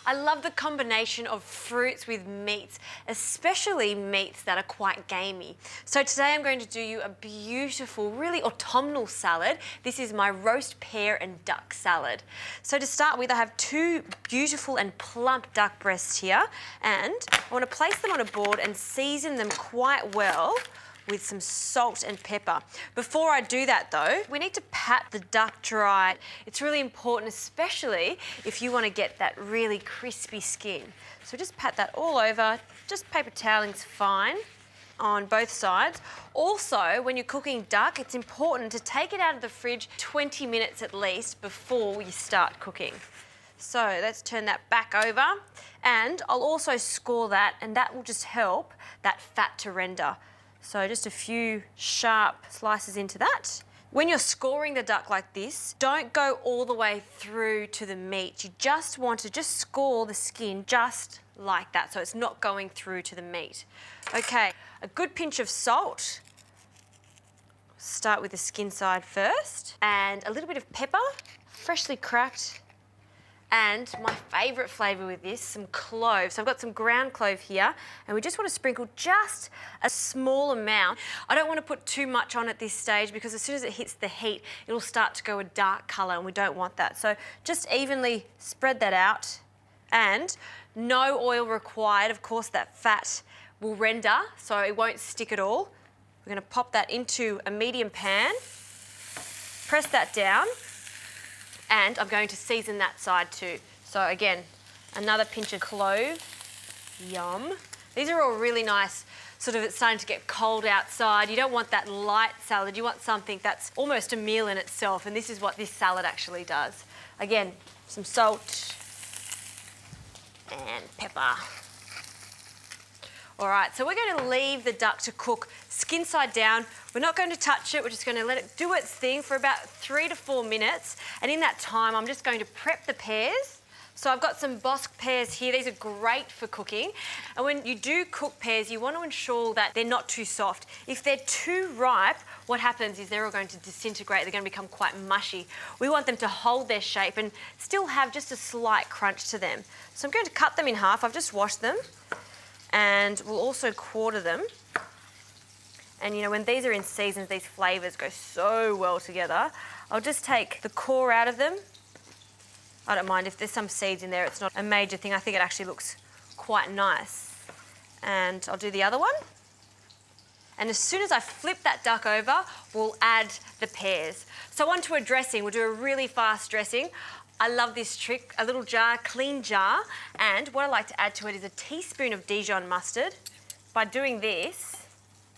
I love the combination of fruits with meats, especially meats that are quite gamey. So today I'm going to do you a beautiful, really autumnal salad. This is my roast pear and duck salad. So to start with, I have two beautiful and plump duck breasts here, and I want to place them on a board and season them quite well with some salt and pepper. Before I do that though, we need to pat the duck dry. It's really important, especially if you want to get that really crispy skin. So just pat that all over, just paper toweling's fine on both sides. Also, when you're cooking duck, it's important to take it out of the fridge 20 minutes at least before you start cooking. So let's turn that back over, and I'll also score that, and that will just help that fat to render. So just a few sharp slices into that. When you're scoring the duck like this, don't go all the way through to the meat. You just want to just score the skin just like that, so it's not going through to the meat. Okay, a good pinch of salt. Start with the skin side first. And a little bit of pepper, freshly cracked. And my favourite flavour with this, some cloves. So I've got some ground clove here, and we just want to sprinkle just a small amount. I don't want to put too much on at this stage because as soon as it hits the heat, it'll start to go a dark colour, and we don't want that. So just evenly spread that out, and no oil required. Of course, that fat will render, so it won't stick at all. We're going to pop that into a medium pan, press that down, and I'm going to season that side too. So again, another pinch of clove. Yum. These are all really nice, sort of it's starting to get cold outside. You don't want that light salad. You want something that's almost a meal in itself, and this is what this salad actually does. Again, some salt and pepper. All right, so we're going to leave the duck to cook skin side down. We're not going to touch it. We're just going to let it do its thing for about 3 to 4 minutes. And in that time, I'm just going to prep the pears. So I've got some Bosc pears here. These are great for cooking. And when you do cook pears, you want to ensure that they're not too soft. If they're too ripe, what happens is they're all going to disintegrate. They're going to become quite mushy. We want them to hold their shape and still have just a slight crunch to them. So I'm going to cut them in half. I've just washed them. And we'll also quarter them. And you know, when these are in season, these flavours go so well together. I'll just take the core out of them. I don't mind if there's some seeds in there, it's not a major thing. I think it actually looks quite nice. And I'll do the other one. And as soon as I flip that duck over, we'll add the pears. So onto a dressing. We'll do a really fast dressing. I love this trick, a little jar, clean jar, and what I like to add to it is a teaspoon of Dijon mustard. By doing this,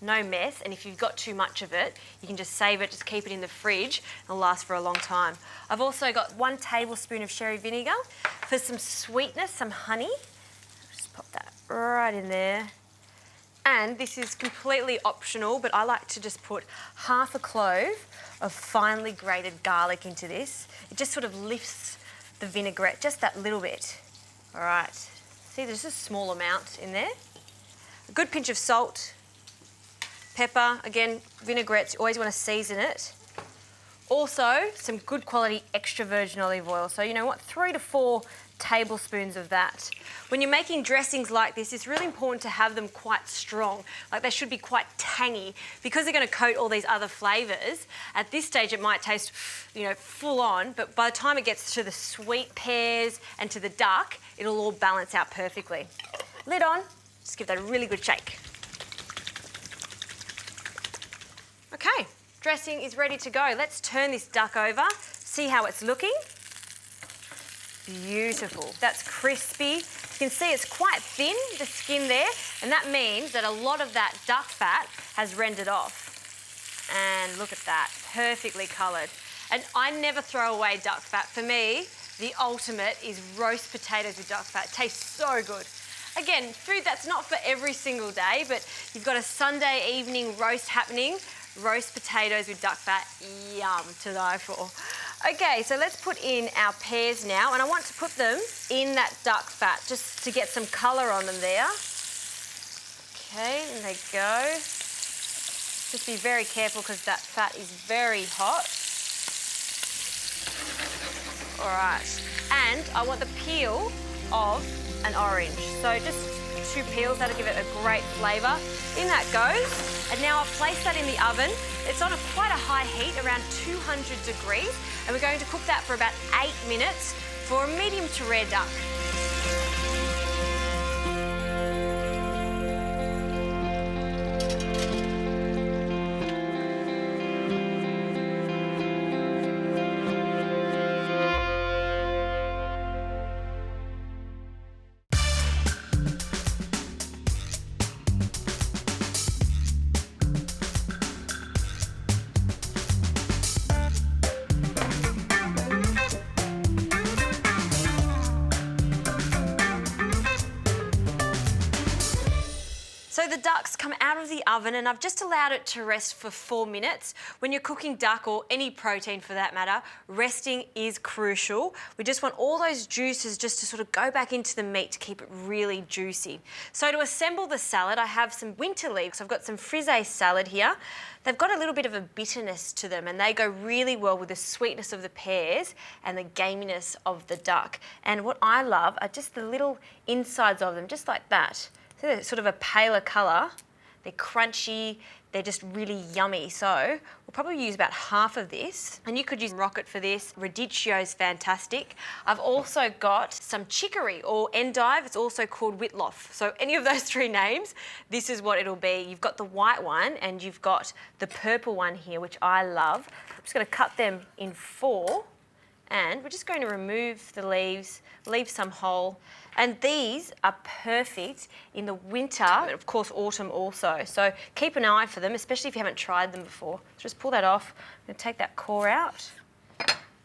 no mess, and if you've got too much of it, you can just save it, just keep it in the fridge, it'll last for a long time. I've also got 1 tablespoon of sherry vinegar. For some sweetness, some honey. Just pop that right in there. And this is completely optional, but I like to just put half a clove of finely grated garlic into this. It just sort of lifts the vinaigrette just that little bit. All right, see there's a small amount in there. A good pinch of salt, pepper, again, vinaigrettes, you always want to season it. Also, some good quality extra virgin olive oil. So you know what, 3 to 4 tablespoons of that. When you're making dressings like this, it's really important to have them quite strong. Like they should be quite tangy because they're going to coat all these other flavours. At this stage, it might taste, you know, full on, but by the time it gets to the sweet pears and to the duck, it'll all balance out perfectly. Lid on, just give that a really good shake. Okay, dressing is ready to go. Let's turn this duck over, see how it's looking. Beautiful. That's crispy. You can see it's quite thin, the skin there, and that means that a lot of that duck fat has rendered off. And look at that, perfectly coloured. And I never throw away duck fat. For me, the ultimate is roast potatoes with duck fat. It tastes so good. Again, food that's not for every single day, but you've got a Sunday evening roast happening, roast potatoes with duck fat, yum to die for. Okay, so let's put in our pears now, and I want to put them in that duck fat just to get some colour on them there. Okay, and they go. Just be very careful because that fat is very hot. All right, and I want the peel of an orange. So just 2 peels, that'll give it a great flavour. In that goes. And now I've placed that in the oven. It's on quite a high heat, around 200 degrees. And we're going to cook that for about 8 minutes for a medium to rare duck. So the duck's come out of the oven and I've just allowed it to rest for 4 minutes. When you're cooking duck or any protein for that matter, resting is crucial. We just want all those juices just to sort of go back into the meat to keep it really juicy. So to assemble the salad, I have some winter leeks. I've got some frisee salad here. They've got a little bit of a bitterness to them and they go really well with the sweetness of the pears and the gaminess of the duck. And what I love are just the little insides of them, just like that. So they're sort of a paler colour, they're crunchy, they're just really yummy. So we'll probably use about half of this. And you could use rocket for this. Radicchio is fantastic. I've also got some chicory or endive. It's also called whitloff. So any of those 3 names, this is what it'll be. You've got the white one and you've got the purple one here, which I love. I'm just going to cut them in 4. And we're just going to remove the leaves, leave some whole. And these are perfect in the winter, and of course autumn also. So keep an eye for them, especially if you haven't tried them before. So just pull that off. I'm going to take that core out.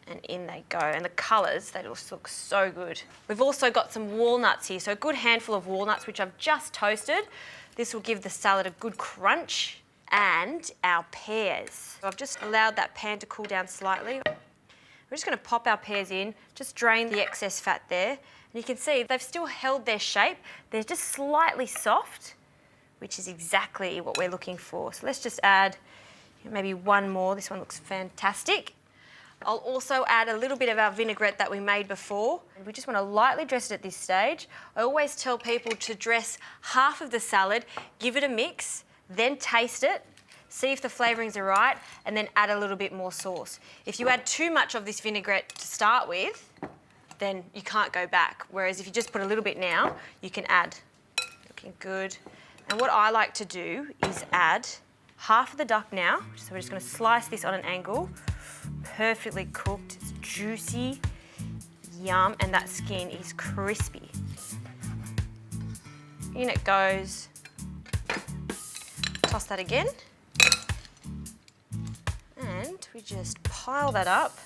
And in they go. And the colours, they just look so good. We've also got some walnuts here. So a good handful of walnuts, which I've just toasted. This will give the salad a good crunch. And our pears. So I've just allowed that pan to cool down slightly. We're just going to pop our pears in, just drain the excess fat there. And you can see they've still held their shape. They're just slightly soft, which is exactly what we're looking for. So let's just add maybe 1 more. This one looks fantastic. I'll also add a little bit of our vinaigrette that we made before. And we just want to lightly dress it at this stage. I always tell people to dress half of the salad, give it a mix, then taste it. See if the flavourings are right, and then add a little bit more sauce. If you add too much of this vinaigrette to start with, then you can't go back. Whereas if you just put a little bit now, you can add. Looking good. And what I like to do is add half of the duck now. So we're just going to slice this on an angle. Perfectly cooked, it's juicy, yum, and that skin is crispy. In it goes. Toss that again. And we just pile that up.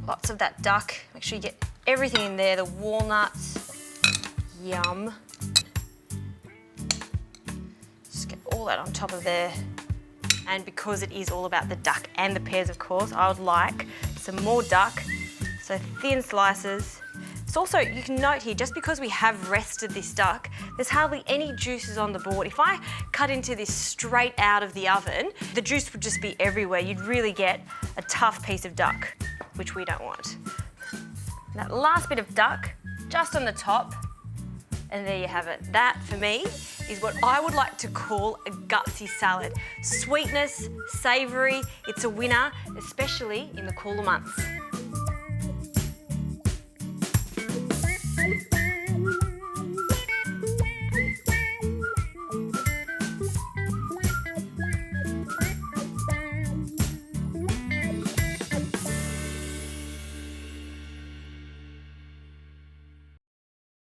Lots of that duck. Make sure you get everything in there, the walnuts. Yum. Just get all that on top of there. And because it is all about the duck and the pears, of course, I would like some more duck. So thin slices. It's also, you can note here, just because we have rested this duck, there's hardly any juices on the board. If I cut into this straight out of the oven, the juice would just be everywhere. You'd really get a tough piece of duck, which we don't want. That last bit of duck, just on the top, and there you have it. That, for me, is what I would like to call a gutsy salad. Sweetness, savoury, it's a winner, especially in the cooler months.